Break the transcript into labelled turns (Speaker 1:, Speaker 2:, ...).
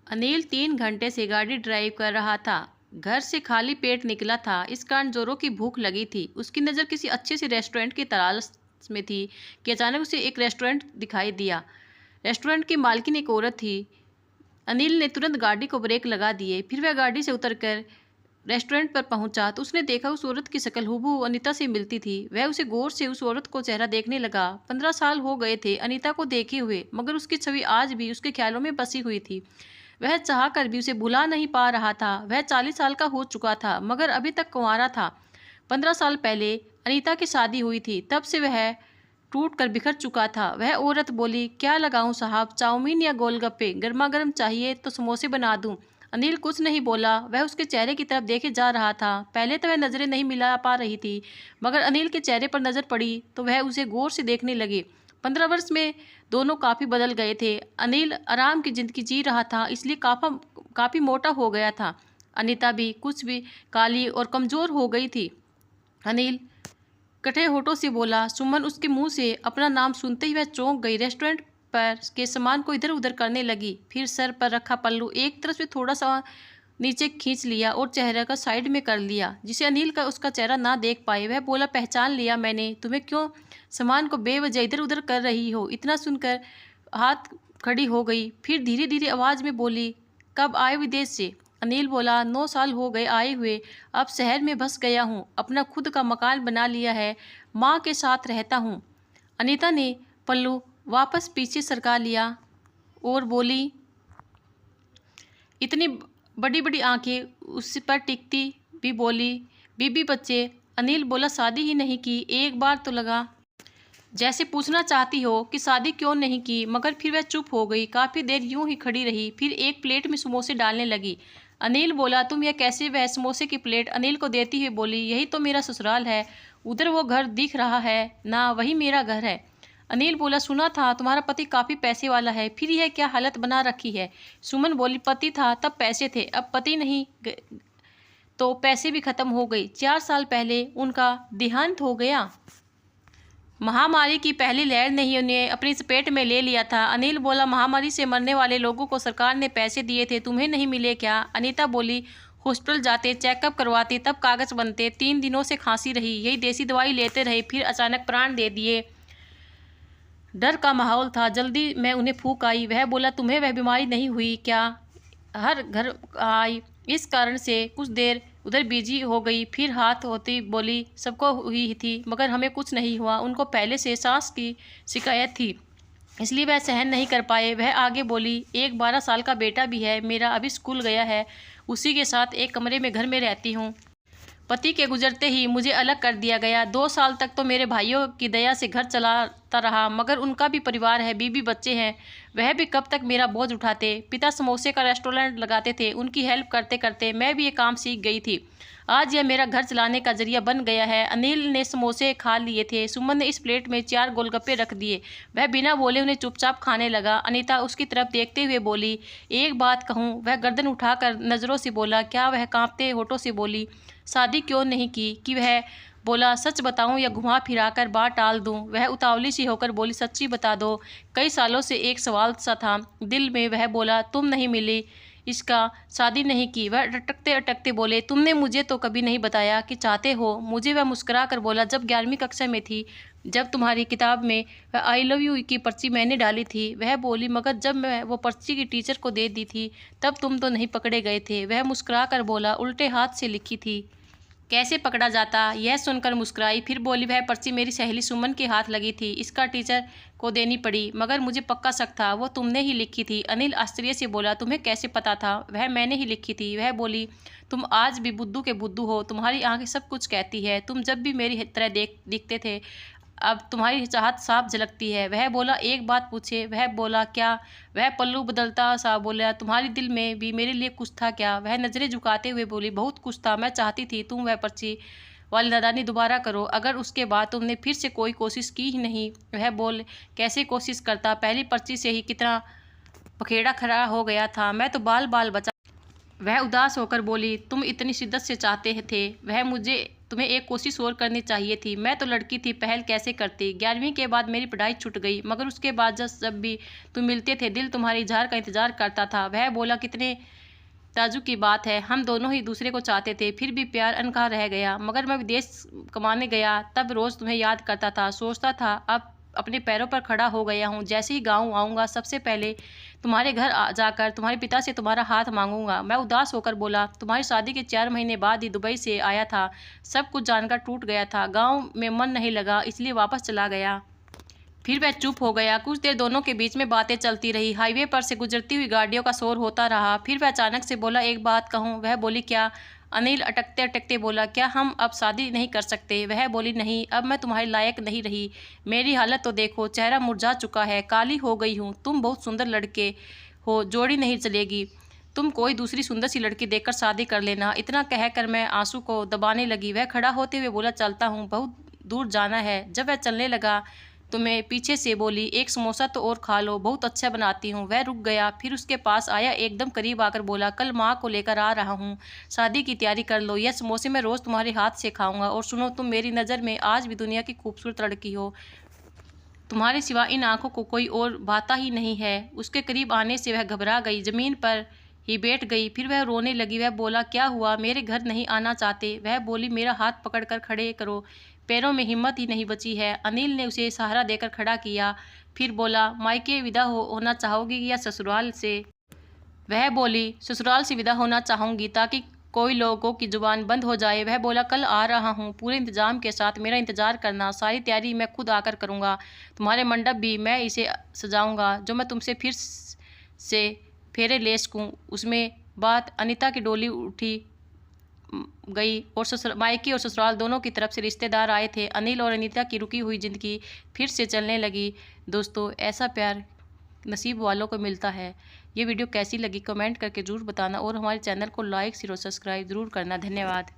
Speaker 1: अनिल 3 घंटे से गाड़ी ड्राइव कर रहा था। घर से खाली पेट निकला था, इस कारण जोरों की भूख लगी थी। उसकी नज़र किसी अच्छे से रेस्टोरेंट की तलाश में थी कि अचानक उसे एक रेस्टोरेंट दिखाई दिया। रेस्टोरेंट की मालकिन एक औरत थी। अनिल ने तुरंत गाड़ी को ब्रेक लगा दिए। फिर वह गाड़ी से उतरकर रेस्टोरेंट पर पहुंचा तो उसने देखा उस औरत की शक्ल हूबहू अनीता से मिलती थी। वह उसे गौर से उस औरत को चेहरा देखने लगा। 15 साल हो गए थे अनीता को देखे हुए, मगर उसकी छवि आज भी उसके ख्यालों में बसी हुई थी। वह चाह कर भी उसे भुला नहीं पा रहा था। वह 40 साल का हो चुका था, मगर अभी तक कुंवारा था। 15 साल पहले अनीता की शादी हुई थी, तब से वह टूट कर बिखर चुका था। वह औरत बोली, क्या लगाऊं साहब, चाउमीन या गोलगप्पे? गर्मा गर्म चाहिए तो समोसे बना दूं? अनिल कुछ नहीं बोला। वह उसके चेहरे की तरफ देखे जा रहा था। पहले तो वह नजरें नहीं मिला पा रही थी, मगर अनिल के चेहरे पर नजर पड़ी तो वह उसे गौर से देखने लगी। 15 वर्ष में दोनों काफी बदल गए थे। अनिल आराम की जिंदगी जी रहा था, इसलिए काफी मोटा हो गया था। अनीता भी कुछ भी काली और कमजोर हो गई थी। अनिल कटे होठों से बोला, सुमन। उसके मुंह से अपना नाम सुनते ही वह चौंक गई। रेस्टोरेंट पर के सामान को इधर उधर करने लगी। फिर सर पर रखा पल्लू एक तरफ से थोड़ा सा नीचे खींच लिया और चेहरे का साइड में कर लिया, जिसे अनिल का उसका चेहरा ना देख पाए। वह बोला, पहचान लिया मैंने तुम्हें। क्यों सामान को बेवजह इधर उधर कर रही हो? इतना सुनकर हाथ खड़ी हो गई। फिर धीरे धीरे आवाज में बोली, कब आए विदेश से? अनिल बोला, 9 साल हो गए आए हुए। अब शहर में बस गया हूँ, अपना खुद का मकान बना लिया है, माँ के साथ रहता हूँ। अनीता ने पल्लू वापस पीछे सरका लिया और बोली, इतनी बड़ी बड़ी आंखें उस पर टिकती भी बोली, बीबी बच्चे? अनिल बोला, शादी ही नहीं की? एक बार तो लगा जैसे पूछना चाहती हो कि शादी क्यों नहीं की, मगर फिर वह चुप हो गई। काफी देर यूं ही खड़ी रही, फिर एक प्लेट में समोसे डालने लगी। अनिल बोला, तुम यह कैसे? वह समोसे की प्लेट अनिल को देती हुई बोली, यही तो मेरा ससुराल है, उधर वो घर दिख रहा है ना, वही मेरा घर है। अनिल बोला, सुना था तुम्हारा पति काफी पैसे वाला है, फिर यह क्या हालत बना रखी है? सुमन बोली, पति था तब पैसे थे, अब पति नहीं तो पैसे भी खत्म हो गई। 4 साल पहले उनका देहांत हो गया। महामारी की पहली लहर ने ही उन्हें अपनी चपेट में ले लिया था। अनिल बोला, महामारी से मरने वाले लोगों को सरकार ने पैसे दिए थे, तुम्हें नहीं मिले क्या? अनीता बोली, हॉस्पिटल जाते, चेकअप करवाते, तब कागज बनते। 3 दिनों से खांसी रही, यही देसी दवाई लेते रहे, फिर अचानक प्राण दे दिए। डर का माहौल था, जल्दी में उन्हें फूंक आई। वह बोला, तुम्हें वह बीमारी नहीं हुई क्या? हर घर आई, इस कारण से कुछ देर उधर बिजी हो गई। फिर हाथ होती बोली, सबको हुई थी, मगर हमें कुछ नहीं हुआ। उनको पहले से सांस की शिकायत थी, इसलिए वह सहन नहीं कर पाए। वह आगे बोली, एक 12 साल का बेटा भी है मेरा, अभी स्कूल गया है, उसी के साथ एक कमरे में घर में रहती हूँ। पति के गुजरते ही मुझे अलग कर दिया गया। 2 साल तक तो मेरे भाइयों की दया से घर चलाता रहा, मगर उनका भी परिवार है, बीबी बच्चे हैं, वह भी कब तक मेरा बोझ उठाते। पिता समोसे का रेस्टोरेंट लगाते थे, उनकी हेल्प करते करते मैं भी ये काम सीख गई थी। आज यह मेरा घर चलाने का जरिया बन गया है। अनिल ने समोसे खा लिए थे। सुमन ने इस प्लेट में 4 गोलगप्पे रख दिए। वह बिना बोले उन्हें चुपचाप खाने लगा। अनीता उसकी तरफ देखते हुए बोली, एक बात कहूँ? वह गर्दन उठाकर नजरों से बोला, क्या? वह कांपते होठों से बोली, शादी क्यों नहीं की? कि वह बोला, सच बताऊं या घुमा फिरा कर बात टाल दूं? वह उतावली सी होकर बोली, सच्ची बता दो। कई सालों से एक सवाल सा था दिल में। वह बोला, तुम नहीं मिली, इसका शादी नहीं की? वह अटकते अटकते बोले, तुमने मुझे तो कभी नहीं बताया कि चाहते हो मुझे? वह मुस्कुरा कर बोला, जब 11वीं कक्षा में थी, जब तुम्हारी किताब में आई लव यू की पर्ची मैंने डाली थी। वह बोली, मगर जब मैं वो पर्ची की टीचर को दे दी थी, तब तुम तो नहीं पकड़े गए थे। वह मुस्कुरा कर बोला, उल्टे हाथ से लिखी थी, कैसे पकड़ा जाता? यह सुनकर मुस्कुराई, फिर बोली, वह पर्ची मेरी सहेली सुमन के हाथ लगी थी, इसका टीचर को देनी पड़ी, मगर मुझे पक्का शक था वो तुमने ही लिखी थी। अनिल आश्चर्य से बोला, तुम्हें कैसे पता था? वह मैंने ही लिखी थी। वह बोली, तुम आज भी बुद्धू के बुद्धू हो, तुम्हारी आंखें सब कुछ कहती है, तुम जब भी मेरी तरह दिखते थे, अब तुम्हारी चाहत साफ झलकती है। वह बोला, एक बात पूछे? वह बोला, क्या? वह पल्लू बदलता सा बोला, तुम्हारी दिल में भी मेरे लिए कुछ था क्या? वह नजरें झुकाते हुए बोली, बहुत कुछ था। मैं चाहती थी तुम वह पर्ची वाली नादानी दोबारा करो, अगर उसके बाद तुमने फिर से कोई कोशिश की ही नहीं। वह बोल, कैसे कोशिश करता? पहली पर्ची से ही कितना पखेड़ा खड़ा हो गया था, मैं तो बाल बाल बचा। वह उदास होकर बोली, तुम इतनी शिद्दत से चाहते थे वह मुझे तुम्हें एक कोशिश और करनी चाहिए थी। मैं तो लड़की थी, पहल कैसे करती। 11वीं के बाद मेरी पढ़ाई छूट गई, मगर उसके बाद जब भी तुम मिलते थे दिल तुम्हारी इजहार का इंतजार करता था। वह बोला, कितने ताज्जुब की बात है, हम दोनों ही दूसरे को चाहते थे, फिर भी प्यार अनकहा रह गया। मगर मैं विदेश कमाने गया, तब रोज़ तुम्हें याद करता था, सोचता था अब अपने पैरों पर खड़ा हो गया हूँ। जैसे ही गाँव आऊँगा सबसे पहले तुम्हारे घर जाकर तुम्हारे पिता से तुम्हारा हाथ मांगूंगा। मैं उदास होकर बोला, तुम्हारी शादी के 4 महीने बाद ही दुबई से आया था, सब कुछ जानकर टूट गया था। गाँव में मन नहीं लगा, इसलिए वापस चला गया। फिर वह चुप हो गया। कुछ देर दोनों के बीच में बातें चलती रही। हाईवे पर से गुजरती हुई गाड़ियों का शोर होता रहा। फिर वह अचानक से बोला, एक बात कहूँ। वह बोली, क्या। अनिल अटकते अटकते बोला, क्या हम अब शादी नहीं कर सकते। वह बोली, नहीं, अब मैं तुम्हारे लायक नहीं रही। मेरी हालत तो देखो, चेहरा मुरझा चुका है, काली हो गई हूँ। तुम बहुत सुंदर लड़के हो, जोड़ी नहीं चलेगी। तुम कोई दूसरी सुंदर सी लड़की देखकर शादी कर लेना। इतना कहकर मैं आंसू को दबाने लगी। वह खड़ा होते हुए बोला, चलता हूँ, बहुत दूर जाना है। जब वह चलने लगा तो मैं पीछे से बोली, एक समोसा तो और खा लो, बहुत अच्छा बनाती हूँ। वह रुक गया, फिर उसके पास आया, एकदम करीब आकर बोला, कल माँ को लेकर आ रहा हूँ, शादी की तैयारी कर लो। यह समोसे मैं रोज़ तुम्हारे हाथ से खाऊंगा। और सुनो, तुम मेरी नज़र में आज भी दुनिया की खूबसूरत लड़की हो, तुम्हारे सिवा इन आंखों को कोई और भाता ही नहीं है। उसके करीब आने से वह घबरा गई, ज़मीन पर ही बैठ गई। फिर वह रोने लगी। वह बोला, क्या हुआ, मेरे घर नहीं आना चाहते। वह बोली, मेरा हाथ पकड़कर खड़े करो, पैरों में हिम्मत ही नहीं बची है। अनिल ने उसे सहारा देकर खड़ा किया। फिर बोला, मायके विदा होना चाहोगी या ससुराल से। वह बोली, ससुराल से विदा होना चाहूँगी, ताकि कोई लोगों की जुबान बंद हो जाए। वह बोला, कल आ रहा हूँ, पूरे इंतजाम के साथ मेरा इंतजार करना, सारी तैयारी मैं खुद आकर करूँगा। तुम्हारे मंडप भी मैं इसे सजाऊँगा, जो मैं तुमसे फिर से फेरे ले सकूँ। उसमें बात अनीता की डोली उठी गई और मायके और ससुराल दोनों की तरफ से रिश्तेदार आए थे। अनिल और अनीता की रुकी हुई ज़िंदगी फिर से चलने लगी। दोस्तों, ऐसा प्यार नसीब वालों को मिलता है। ये वीडियो कैसी लगी कमेंट करके ज़रूर बताना और हमारे चैनल को लाइक शेयर और सब्सक्राइब ज़रूर करना। धन्यवाद।